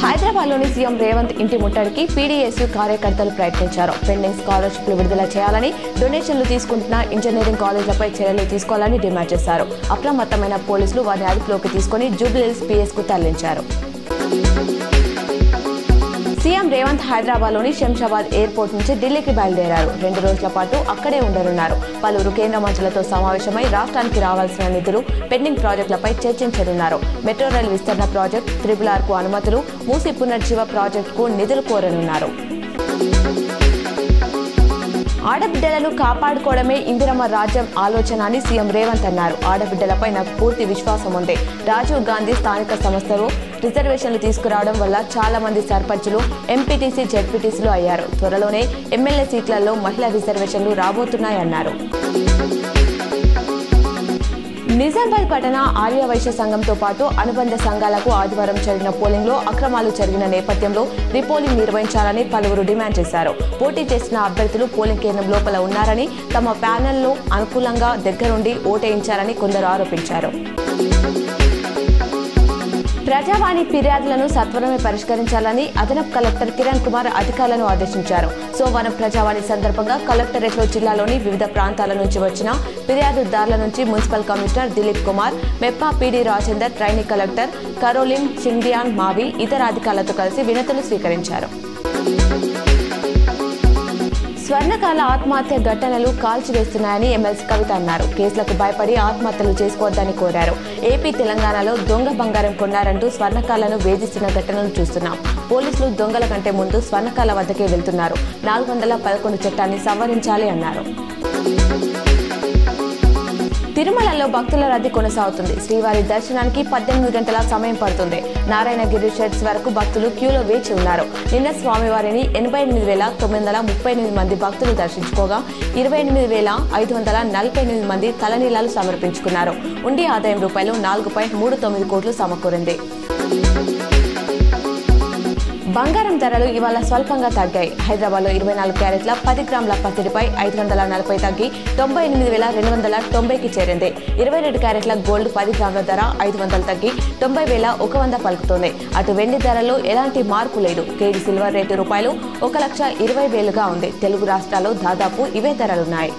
హైదరాబాద్లోని సీఎం రేవంత్ ఇంటి ముట్టడికి పీడీఎస్యూ కార్యకర్తలు ప్రయత్నించారు. పెండింగ్ స్కాలర్షిప్లు విడుదల చేయాలని, డొనేషన్లు తీసుకుంటున్న ఇంజనీరింగ్ కాలేజీలపై చర్యలు తీసుకోవాలని డిమాండ్ చేశారు. అప్రమత్తమైన పోలీసులు వారిని అదుపులోకి తీసుకుని జూబ్లీహిల్స్ పీఎస్కు తరలించారు. సీఎం రేవంత్ హైదరాబాద్లోని శంషాబాద్ ఎయిర్పోర్ట్ నుంచి ఢిల్లీకి బయలుదేరారు. 2 రోజుల పాటు అక్కడే ఉండనున్నారు. పలువురు కేంద్ర మంత్రులతో సమావేశమై రాష్ట్రానికి రావాల్సిన నిధులు, పెండింగ్ ప్రాజెక్టులపై చర్చించనున్నారు. మెట్రో రైలు విస్తరణ ప్రాజెక్టు, RRR కు అనుమతులు, మూసీ పునర్జీవ ప్రాజెక్టుకు నిధులు కోరనున్నారు. ఆడబిడ్డలను కాపాడుకోవడమే ఇందిరమ్మ రాజ్యం ఆలోచన అని సీఎం రేవంత్ అన్నారు. ఆడబిడ్డలపై నాకు పూర్తి విశ్వాసం ఉంది. రాజీవ్ గాంధీ స్థానిక సంస్థలు రిజర్వేషన్లు తీసుకురావడం వల్ల చాలా మంది సర్పంచులు, ఎంపీటీసీ, జెడ్పీటీసీలు అయ్యారు. త్వరలోనే ఎమ్మెల్యే సీట్లలో మహిళా రిజర్వేషన్లు రాబోతున్నాయన్నారు. నిజామాబాద్ పట్టణ ఆర్యవైశ్య సంఘంతో పాటు అనుబంధ సంఘాలకు ఆదివారం జరిగిన పోలింగ్లో అక్రమాలు జరిగిన నేపథ్యంలో రీపోలింగ్ నిర్వహించాలని పలువురు డిమాండ్ చేశారు. పోటీ చేసిన అభ్యర్థులు పోలింగ్ కేంద్రం లోపల ఉన్నారని, తమ ప్యానెల్లో అనుకూలంగా దగ్గరుండి ఓటేయించారని కొందరు ఆరోపించారు. ప్రజావాణి ఫిర్యాదులను సత్వరమే పరిష్కరించాలని అదనపు కలెక్టర్ కిరణ్ కుమార్ అధికారులను ఆదేశించారు. సోమవారం ప్రజావాణి సందర్భంగా కలెక్టరేట్లో జిల్లాలోని వివిధ ప్రాంతాల నుంచి వచ్చిన ఫిర్యాదుదారుల నుంచి municipal commissioner Dilip Kumar, MEPMA PD Rajender, trainee collector Karolin Chingdian Mawi ఇతర అధికారులతో కలిసి వినతులు స్వీకరించారు. స్వర్ణకాల ఆత్మహత్య ఘటనలు కాల్చివేస్తున్నాయని ఎమ్మెల్సీ కవిత అన్నారు. కేసులకు భయపడి ఆత్మహత్యలు చేసుకోవద్దని కోరారు. ఏపీ, తెలంగాణలో దొంగ బంగారం కొన్నారంటూ స్వర్ణకాలను వేధిస్తున్న ఘటనలు చూస్తున్నాం. పోలీసులు దొంగల కంటే ముందు స్వర్ణకాల వద్దకే వెళ్తున్నారు. 411 చట్టాన్ని సవరించాలి అన్నారు. తిరుమలలో భక్తుల రద్దీ కొనసాగుతుంది. శ్రీవారి దర్శనానికి 18 గంటల సమయం పడుతుంది. నారాయణగిరి షెడ్స్ వరకు భక్తులు క్యూలో వేచి ఉన్నారు. నిన్న స్వామివారిని 88,938 మంది భక్తులు దర్శించుకోగా 28,548 మంది తలనీలాలు సమర్పించుకున్నారు. ఉండి ఆదాయం రూపాయలు 4.39 కోట్లు సమకూరింది. బంగారం ధరలు ఇవాళ స్వల్పంగా తగ్గాయి. హైదరాబాద్లో 24 క్యారెట్ల 10 గ్రాముల పసిడిపై 540 తగ్గి 98,290కి చేరింది. 22 క్యారెట్ల గోల్డ్ 10 గ్రాముల ధర 500 తగ్గి 90,100 పలుకుతోంది. అటు వెండి ధరల్లో ఎలాంటి మార్పు లేదు. కేజీ సిల్వర్ రేటు రూపాయలు 1,20,000గా ఉంది. తెలుగు రాష్ట్రాల్లో దాదాపు ఇవే ధరలున్నాయి.